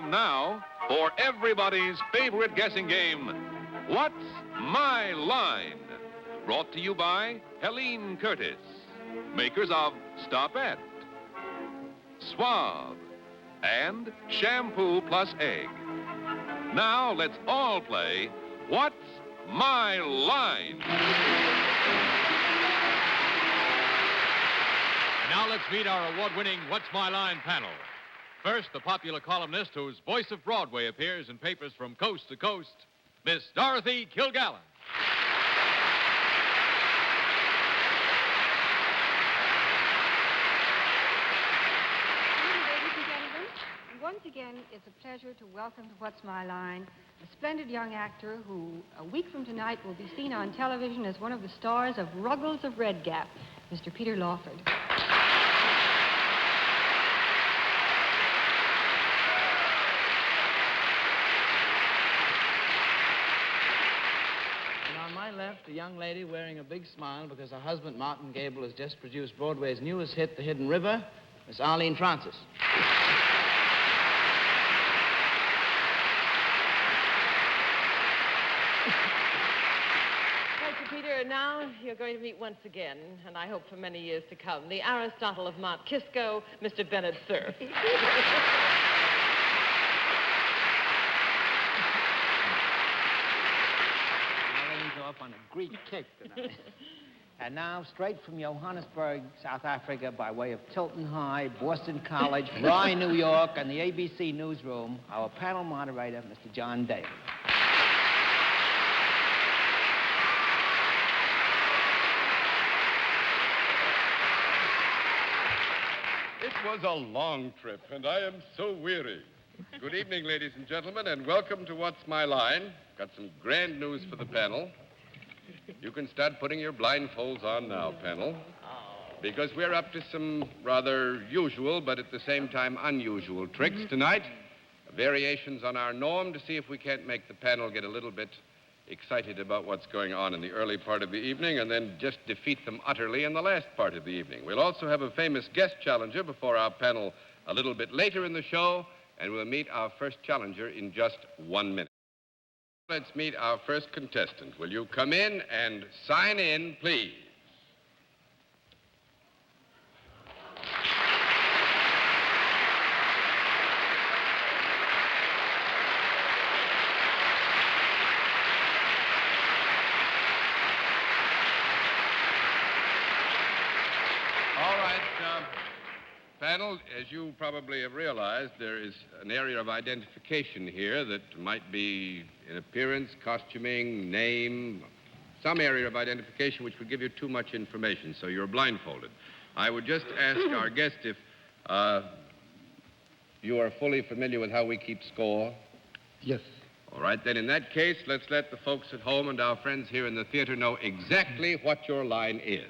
time now for everybody's favorite guessing game, What's My Line? Brought to you by Helene Curtis, makers of Stopette, Suave, and Shampoo Plus Egg. Now let's all play What's My Line? Now let's meet our award-winning What's My Line panel. First, the popular columnist whose voice of Broadway appears in papers from coast to coast, Miss Dorothy Kilgallen. Ladies and gentlemen, once again, it's a pleasure to welcome to What's My Line a splendid young actor who, a week from tonight, will be seen on television as one of the stars of Ruggles of Red Gap, Mr. Peter Lawford. On my left, a young lady wearing a big smile because her husband, Martin Gable, has just produced Broadway's newest hit, The Hidden River, Miss Arlene Francis. Thank you, Peter. And now you're going to meet once again, and I hope for many years to come, the Aristotle of Mount Kisco, Mr. Bennett, Cerf. Off on a Greek kick tonight. And now, straight from Johannesburg, South Africa, by way of Tilton High, Boston College, Rye, New York, and the ABC newsroom, our panel moderator, Mr. John Daly. It was a long trip, and I am so weary. Good evening, ladies and gentlemen, and welcome to What's My Line. Got some grand news for the panel. You can start putting your blindfolds on now, panel, because we're up to some rather usual, but at the same time unusual tricks tonight. Variations on our norm to see if we can't make the panel get a little bit excited about what's going on in the early part of the evening and then just defeat them utterly in the last part of the evening. We'll also have a famous guest challenger before our panel a little bit later in the show, and we'll meet our first challenger in just 1 minute. Let's meet our first contestant. Will you come in and sign in, please? All right, panel, as you probably have realized, there is an area of identification here that might be in appearance, costuming, name, some area of identification which would give you too much information, so you're blindfolded. I would just ask our guest if you are fully familiar with how we keep score. Yes. All right, then in that case, let's let the folks at home and our friends here in the theater know exactly what your line is.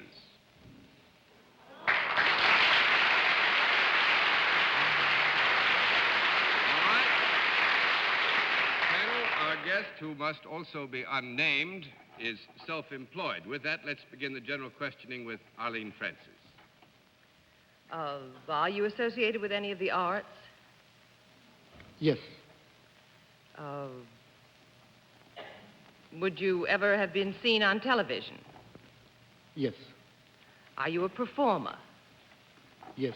Guest, who must also be unnamed, is self-employed. With that, let's begin the general questioning with Arlene Francis. Are you associated with any of the arts? Yes. Would you ever have been seen on television? Yes. Are you a performer? Yes.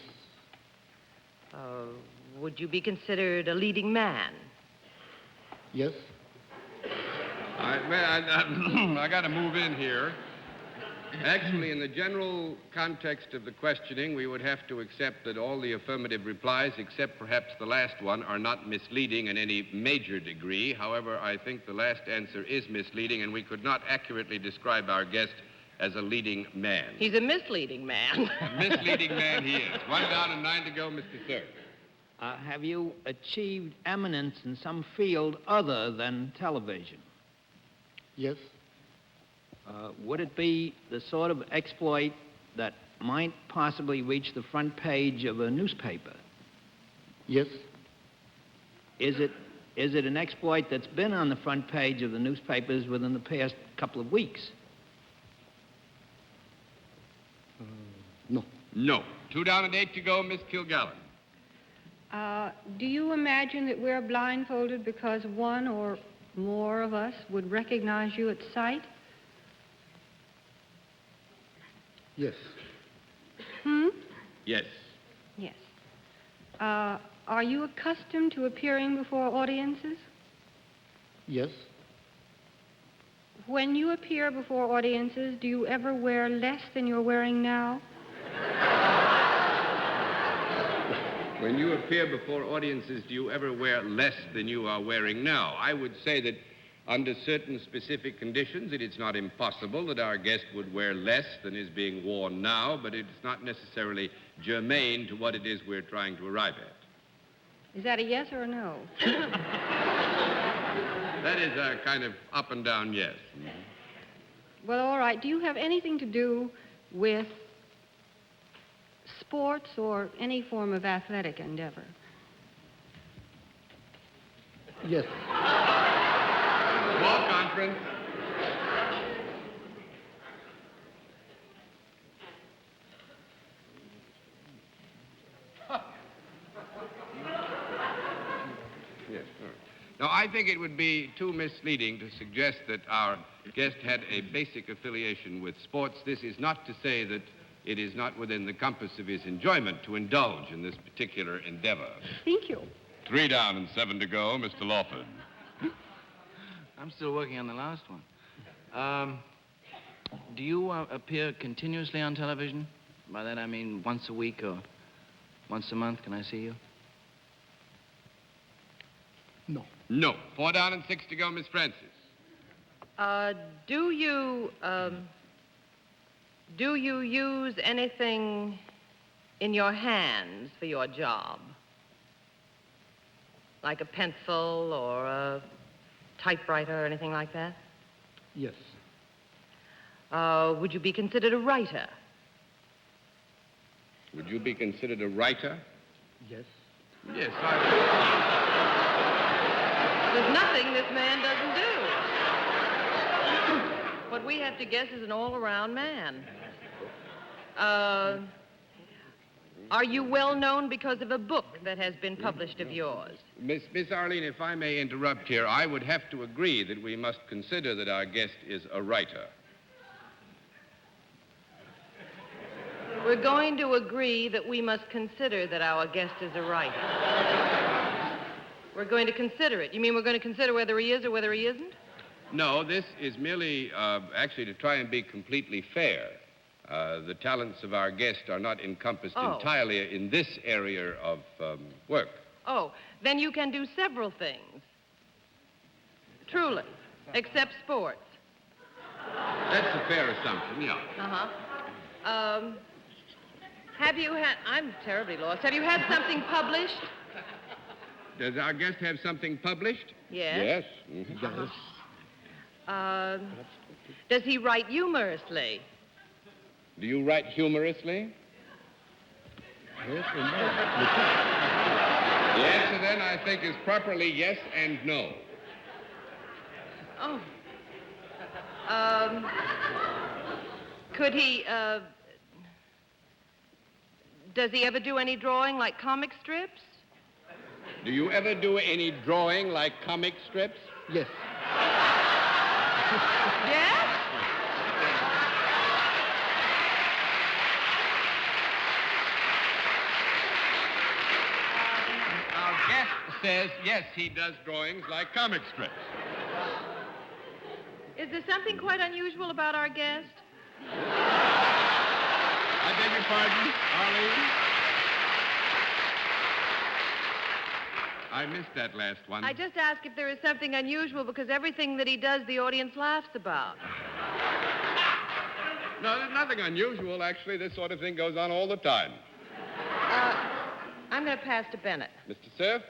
Would you be considered a leading man? Yes. I got to move in here. Actually, in the general context of the questioning, we would have to accept that all the affirmative replies, except perhaps the last one, are not misleading in any major degree. However, I think the last answer is misleading, and we could not accurately describe our guest as a leading man. He's a misleading man. A misleading man he is. 1 down and 9 to go, Mr. Cerf. Have you achieved eminence in some field other than television? Yes. Would it be the sort of exploit that might possibly reach the front page of a newspaper? Yes. Is it an exploit that's been on the front page of the newspapers within the past couple of weeks? No. No. 2 down and 8 to go, Miss Kilgallen. Do you imagine that we're blindfolded because one or more of us would recognize you at sight? Yes. Yes. Yes. Are you accustomed to appearing before audiences? Yes. When you appear before audiences, do you ever wear less than you're wearing now? When you appear before audiences, do you ever wear less than you are wearing now? I would say that under certain specific conditions, it is not impossible that our guest would wear less than is being worn now, but it's not necessarily germane to what it is we're trying to arrive at. Is that a yes or a no? That is a kind of up and down yes. Well, all right. Do you have anything to do with sports or any form of athletic endeavor? Yes. Small conference. Yes, all right. Now, I think it would be too misleading to suggest that our guest had a basic affiliation with sports. This is not to say that it is not within the compass of his enjoyment to indulge in this particular endeavor. Thank you. 3 down and 7 to go, Mr. Lawford. I'm still working on the last one. Do you appear continuously on television? By that I mean once a week or once a month. Can I see you? No. No. 4 down and 6 to go, Miss Francis. Do you use anything in your hands for your job? Like a pencil or a typewriter or anything like that? Yes. Would you be considered a writer? Would you be considered a writer? Yes. Yes, There's nothing this man doesn't do. What we have to guess is an all-around man. Are you well known because of a book that has been published of yours? Miss Arlene, if I may interrupt here, I would have to agree that we must consider that our guest is a writer. We're going to agree that we must consider that our guest is a writer. We're going to consider it. You mean we're going to consider whether he is or whether he isn't? No, this is merely actually to try and be completely fair. The talents of our guest are not encompassed entirely in this area of work. Oh, then you can do several things. Truly, except sports. That's a fair assumption, yeah. Uh-huh. Have you had... I'm terribly lost. Have you had something published? Does our guest have something published? Yes. Yes. Mhm. Yes. Does he write humorously? Do you write humorously? Yes or no? The answer then, I think, is properly yes and no. Oh. Could he, does he ever do any drawing like comic strips? Do you ever do any drawing like comic strips? Yes. Yes? Our guest says yes, he does drawings like comic strips. Is there something quite unusual about our guest? I beg your pardon, Arlene? I missed that last one. I just ask if there is something unusual because everything that he does, the audience laughs about. No, there's nothing unusual, actually. This sort of thing goes on all the time. I'm going to pass to Bennett. Mr. Cerf?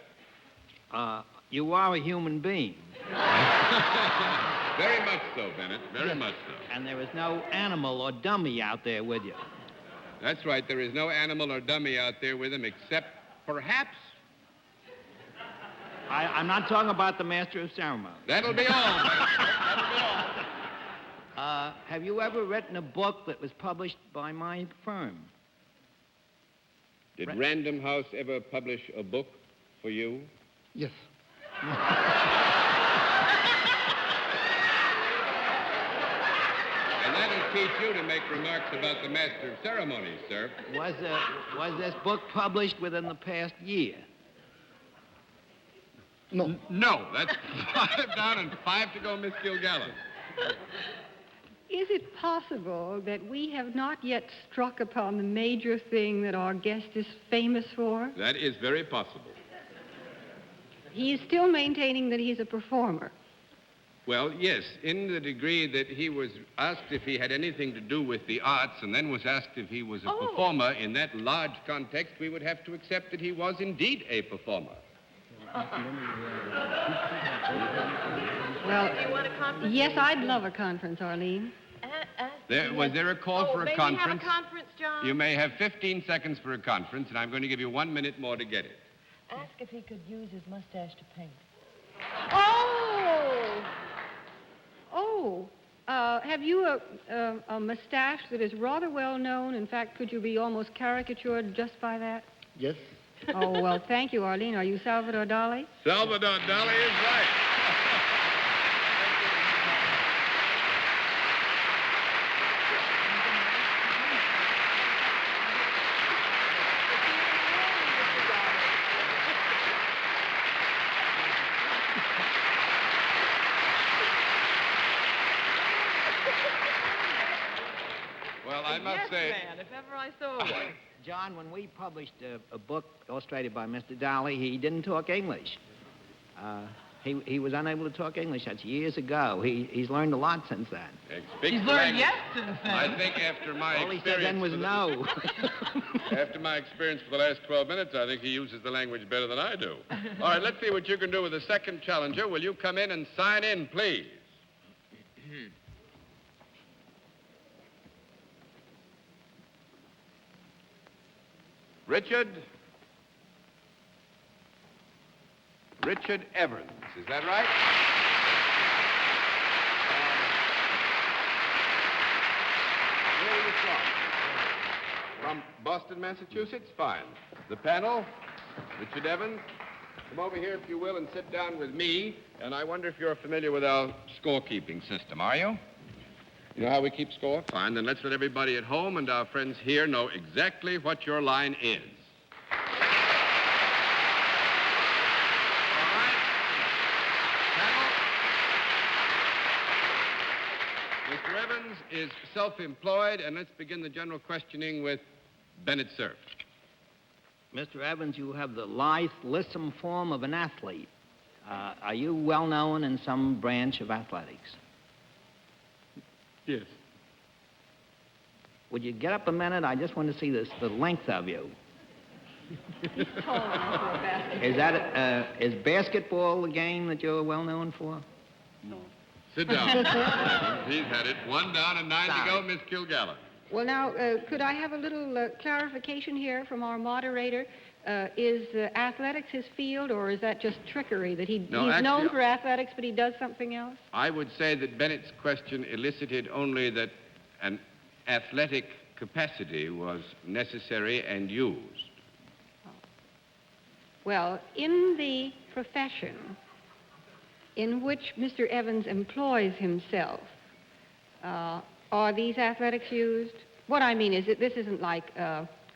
You are a human being, Very much so, Bennett. Very much so. and there is no animal or dummy out there with you. That's right. There is no animal or dummy out there with him except, perhaps... I'm not talking about the master of ceremony. That'll be all, Bennett. That'll be all. Have you ever written a book that was published by my firm? Did Random House ever publish a book for you? Yes. And that'll teach you to make remarks about the master of ceremonies, sir. Was this book published within the past year? No. No, that's 5 down and 5 to go, Miss Kilgallen. Is it possible that we have not yet struck upon the major thing that our guest is famous for? That is very possible. He is still maintaining that he's a performer. Well, yes, in the degree that he was asked if he had anything to do with the arts and then was asked if he was a performer. In that large context, we would have to accept that he was indeed a performer. Well, yes, I'd love a conference, Arlene. Was there a call for a maybe conference? Have a conference, John? You may have 15 seconds for a conference, and I'm going to give you 1 minute more to get it. Ask if he could use his mustache to paint. Have you a mustache that is rather well known? In fact, could you be almost caricatured just by that? Yes. Oh, well, thank you, Arlene. Are you Salvador Dali? Salvador Dali is right. Well, I must say... man, if ever I saw one. John, when we published a book illustrated by Mr. Dali, he didn't talk English. He was unable to talk English. That's years ago. He's learned a lot since then. He's learned yes since then. I think after my All he said then was no. After my experience for the last 12 minutes, I think he uses the language better than I do. All right, let's see what you can do with the second challenger. Will you come in and sign in, please? Richard Evans, is that right? Where are you from? From Boston, Massachusetts? Fine. The panel, Richard Evans, come over here, if you will, and sit down with me. And I wonder if you're familiar with our scorekeeping system, are you? You know how we keep score? Fine, then let's let everybody at home and our friends here know exactly what your line is. All right. Panel. Mr. Evans is self-employed, and let's begin the general questioning with Bennett Cerf. Mr. Evans, you have the lithe, lissom form of an athlete. Are you well known in some branch of athletics? Yes. Would you get up a minute? I just want to see the length of you. He's tall enough for a basketball. Is that is basketball the game that you're well known for? No. Sit down. He's had it. 1 down and 9 to go, Miss Kilgallen. Well, now, could I have a little clarification here from our moderator? Is athletics his field, or is that just trickery, that he's actually, known for athletics, but he does something else? I would say that Bennett's question elicited only that an athletic capacity was necessary and used. Well, in the profession in which Mr. Evans employs himself, are these athletics used? What I mean is that this isn't like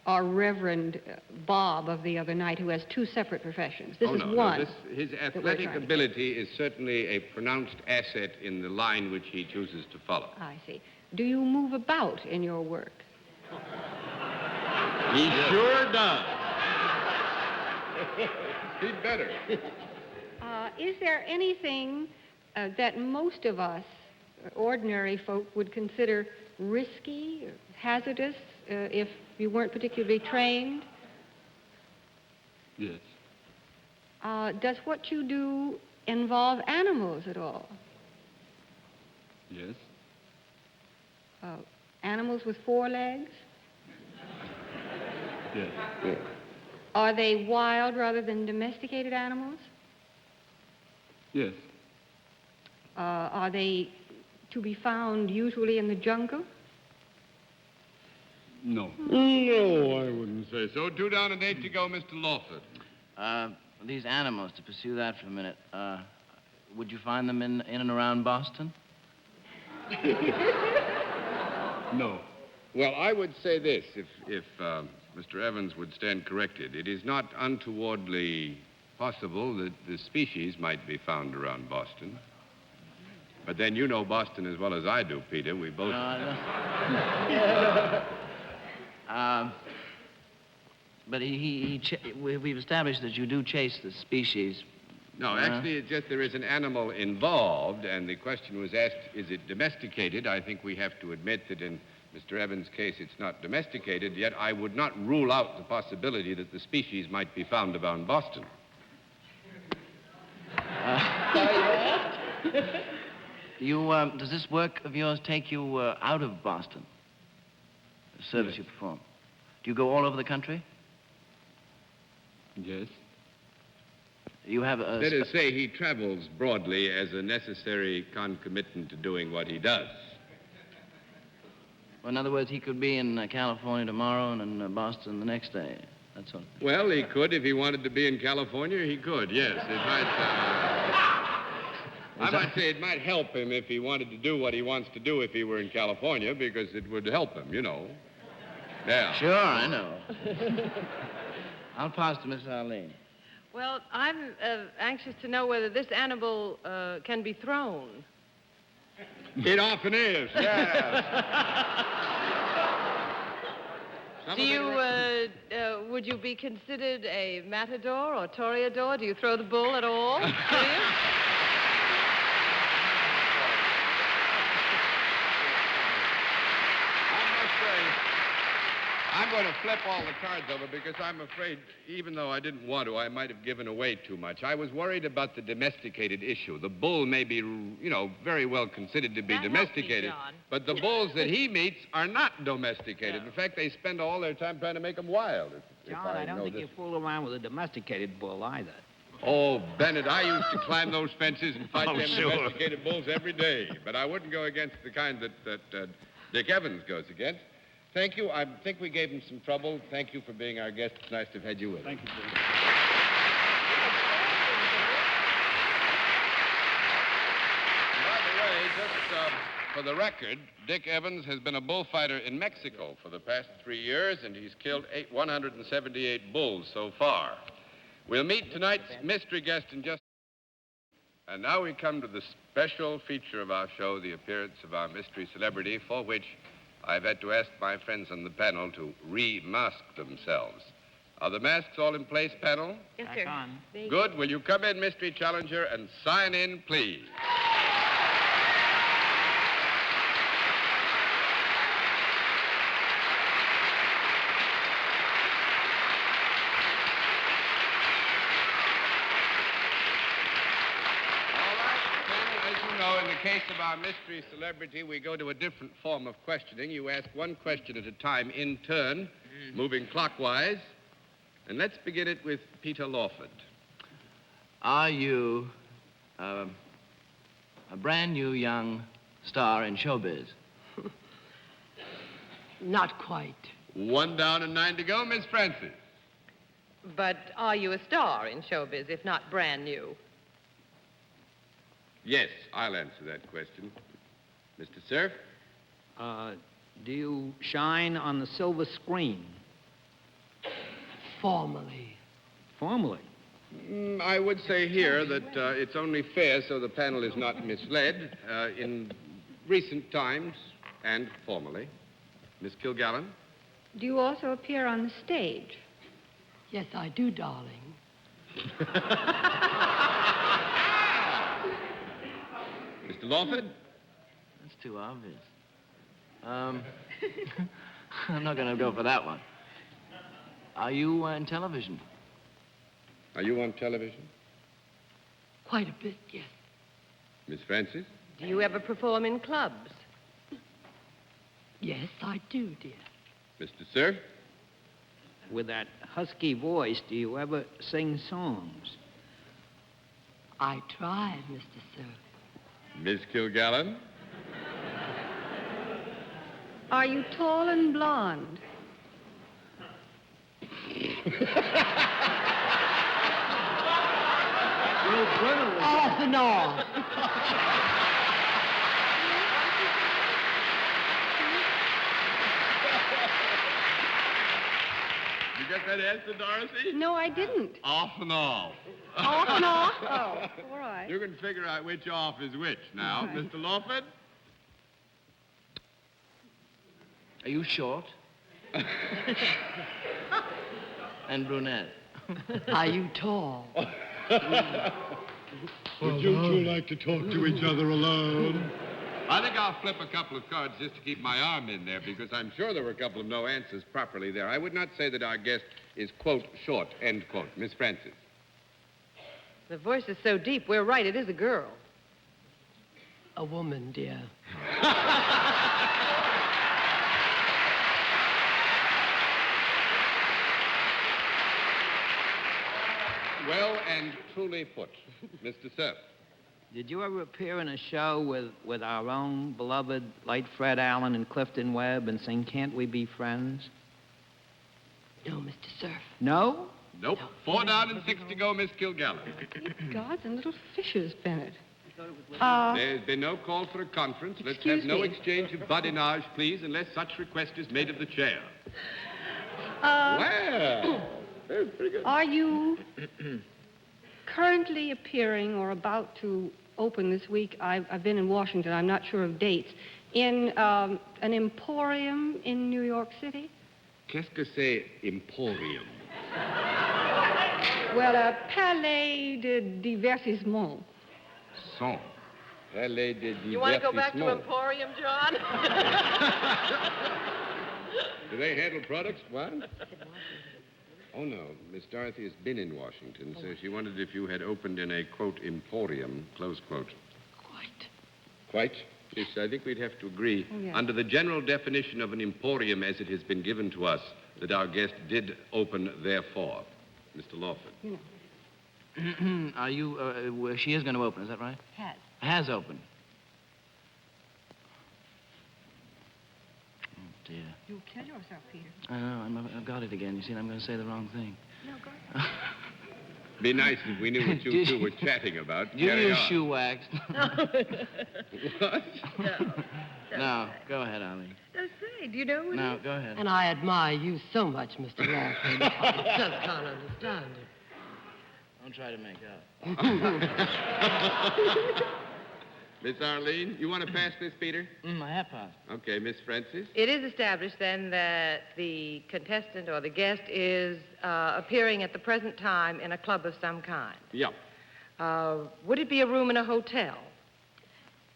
our Reverend Bob of the other night, who has 2 separate professions. This is one. His athletic ability is certainly a pronounced asset in the line which he chooses to follow. I see. Do you move about in your work? He sure does. He'd better. Is there anything that most of us, ordinary folk, would consider risky, hazardous, if you weren't particularly trained? Yes. Does what you do involve animals at all? Yes. Animals with 4 legs? Yes. Yeah. Are they wild rather than domesticated animals? Yes. Are they to be found usually in the jungle? No. No, I wouldn't say so. 2 down and 8 to go, Mr. Lawford. These animals, to pursue that for a minute, would you find them in and around Boston? No. Well, I would say this, if Mr. Evans would stand corrected. It is not untowardly possible that the species might be found around Boston. But then you know Boston as well as I do, Peter. We both... But we've established that you do chase the species. No, actually, it's just there is an animal involved, and the question was asked, is it domesticated? I think we have to admit that in Mr. Evans' case, it's not domesticated, yet I would not rule out the possibility that the species might be found around Boston. Does this work of yours take you out of Boston? The service you perform? Do you go all over the country? Yes. You have a... Let us say he travels broadly as a necessary concomitant to doing what he does. Well, in other words, he could be in California tomorrow and in Boston the next day. That's all. Well, he could. If he wanted to be in California, he could, yes. It might... I might say it might help him if he wanted to do what he wants to do if he were in California, because it would help him, you know. Yeah. Sure, I know. I'll pass to Miss Arlene. Well, I'm anxious to know whether this animal can be thrown. It often is, yes. Do you, would you be considered a matador or toreador? Do you throw the bull at all? Do you? I'm going to flip all the cards over because I'm afraid, even though I didn't want to, I might have given away too much. I was worried about the domesticated issue. The bull may be, you know, very well considered to be That domesticated, helped me, John. but the bulls that he meets are not domesticated. In fact, they spend all their time trying to make them wild. if John, I don't know think this. you fool around with a domesticated bull either. Oh, Bennett, I used to climb those fences and fight Oh, them sure. domesticated bulls every day, but I wouldn't go against the kind that Dick Evans goes against. Thank you. I think we gave him some trouble. Thank you for being our guest. It's nice to have had you with us. Thank you, sir. And by the way, just for the record, Dick Evans has been a bullfighter in Mexico for the past 3 years, and he's killed 178 bulls so far. We'll meet tonight's mystery guest in just... And now we come to the special feature of our show, the appearance of our mystery celebrity, for which I've had to ask my friends on the panel to re-mask themselves. Are the masks all in place, panel? Yes, Back sir. on. Good. Will you come in, mystery challenger, and sign in, please? In the case of our mystery celebrity, we go to a different form of questioning. You ask one question at a time in turn, moving clockwise. And let's begin it with Peter Lawford. Are you a brand new young star in showbiz? Not quite. 1 down and 9 to go, Miss Francis. But are you a star in showbiz, if not brand new? Yes, I'll answer that question. Mr. Cerf? Do you shine on the silver screen? Formally. Formally. I would say here that it's only fair so the panel is not misled. In recent times and formally. Miss Kilgallen? Do you also appear on the stage? Yes, I do, darling. Mr. Lawford? That's too obvious. I'm not going to go for that one. Are you in television? Are you on television? Quite a bit, yes. Miss Francis? Do you ever perform in clubs? Yes, I do, dear. Mr. Cerf? With that husky voice, do you ever sing songs? I tried, Mr. Cerf. Miss Kilgallen? Are you tall and blonde? Off and on. You get that answer, Dorothy? No, I didn't. Off and all. Off and off? Oh, all right. You can figure out which off is which now. Right. Mr. Lawford? Are you short? And brunette. Are you tall? Would you two like to talk to each other alone? I think I'll flip a couple of cards just to keep my arm in there, because I'm sure there were a couple of no answers properly there. I would not say that our guest is, quote, short, end quote. Miss Francis. The voice is so deep. We're right. It is a girl. A woman, dear. Well and truly put. Mr. Cerf. Did you ever appear in a show with our own beloved late Fred Allen and Clifton Webb and sing Can't We Be Friends? No, Mr. Cerf. No? Nope. 4 down and 6 to go, Miss Kilgallen. Gods and little fishes, Bennett. There's been no call for a conference. Let's Excuse have no me. exchange of badinage, please, unless such request is made of the chair. Well, very good. Are you currently appearing or about to open this week? I've been in Washington. I'm not sure of dates. In an emporium in New York City? Qu'est-ce que c'est emporium? Well, a palais de divertissement. Son. Palais de You want to go back to divertissement. Emporium, John? Do they handle products? What? Oh, no. Miss Dorothy has been in Washington, so she wondered if you had opened in a, quote, emporium, close quote. Quite. Quite? Yes, I think we'd have to agree, Oh, yes. under the general definition of an emporium as it has been given to us, that our guest did open therefore. Mr. Lawford. You know. Are you, she is going to open, is that right? Has. Has opened. Oh, dear. You'll kill yourself, Peter. I know, I've got it again. You see, I'm going to say the wrong thing. No, go ahead. Be nice if we knew what you two were chatting about. You Carry use on. shoe wax. What? No, go ahead, Arlene. No, say, do you know what No, go ahead. And I admire you so much, Mr. Lawford. I just can't understand it. Don't try to make up. Miss Arlene, you want to pass this, Peter? I have passed. Okay, Miss Francis. It is established, then, that the contestant or the guest is appearing at the present time in a club of some kind. Yeah. Would it be a room in a hotel?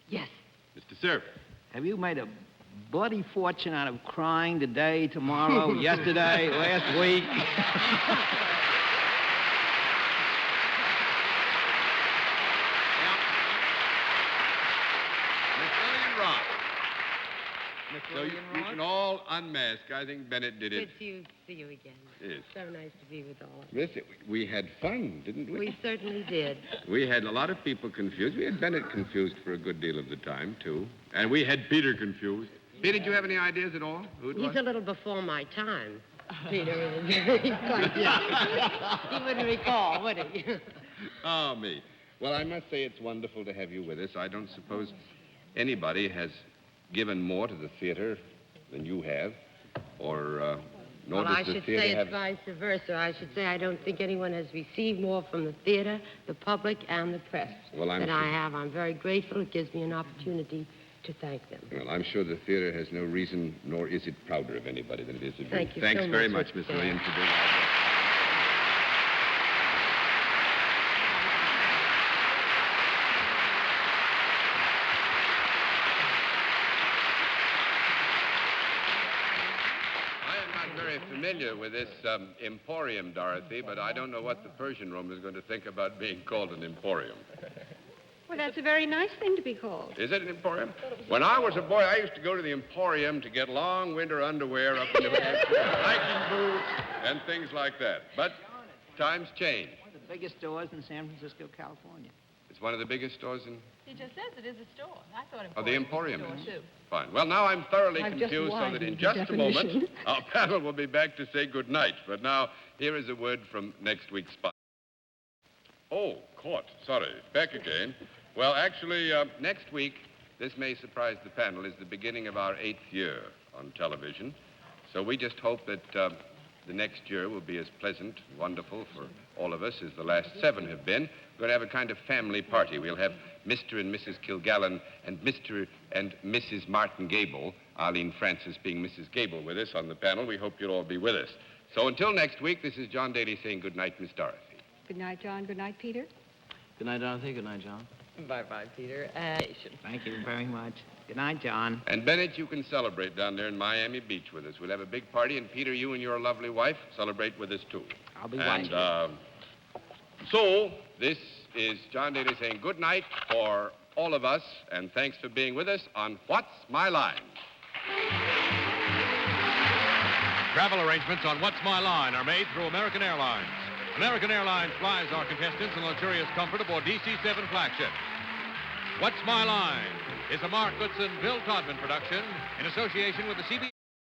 Yes. Mr. Cerf. Have you made a bloody fortune out of crying today, tomorrow, yesterday, last week? So you can all unmask. I think Bennett did it. Good to see you again. Yes. So nice to be with all of Miss, we had fun, didn't you. we? We certainly did. We had a lot of people confused. We had Bennett confused for a good deal of the time, too. And we had Peter confused. Peter, did you have any ideas at all? Who it was? He's a little before my time, Peter is. He's quite young. He wouldn't recall, would he? Oh, me. Well, I must say it's wonderful to have you with us. I don't suppose anybody has given more to the theater than you have, or nor Well, I does the should theater say have... it's vice versa. I should say I don't think anyone has received more from the theater, the public, and the press Well, I'm than sure- I have. I'm very grateful. It gives me an opportunity to thank them. Well, I'm sure the theater has no reason, nor is it prouder of anybody than it is of you. Thank you Thanks so very much, much, Miss Mr. Lillian, for doing all that. I am not very familiar with this emporium, Dorothy, but I don't know what the Persian room is going to think about being called an emporium. Well, that's a very nice thing to be called. Is it an emporium? When I was a boy, I used to go to the emporium to get long winter underwear up in the hiking boots and things like that. But times change. One of the biggest stores in San Francisco, California. It's one of the biggest stores in... He just says it is a store. I thought Oh, the Emporium was a is. store, too. Fine. Well, now I'm thoroughly I've just confused, so that in widened the just a moment, definition. our panel will be back to say good night. But now, here is a word from next week's spot. Oh, caught. Sorry. Back again. Well, actually, next week, this may surprise the panel, is the beginning of our 8th year on television. So we just hope that the next year will be as pleasant and wonderful for all of us as the last 7 have been. We're going to have a kind of family party. We'll have Mr. and Mrs. Kilgallen and Mr. and Mrs. Martin Gable, Arlene Francis being Mrs. Gable, with us on the panel. We hope you'll all be with us. So until next week, this is John Daly saying good night, Miss Dorothy. Good night, John. Good night, Peter. Good night, Dorothy. Good night, John. Bye-bye, Peter. Thank you very much. Good night, John. And Bennett, you can celebrate down there in Miami Beach with us. We'll have a big party, and Peter, you and your lovely wife celebrate with us, too. I'll be And watching. so, this is John Daly saying good night for all of us, and thanks for being with us on What's My Line? Travel arrangements on What's My Line are made through American Airlines. American Airlines flies our contestants in luxurious comfort aboard DC-7 flagship. What's My Line is a Mark Goodson, Bill Todman production in association with the CB.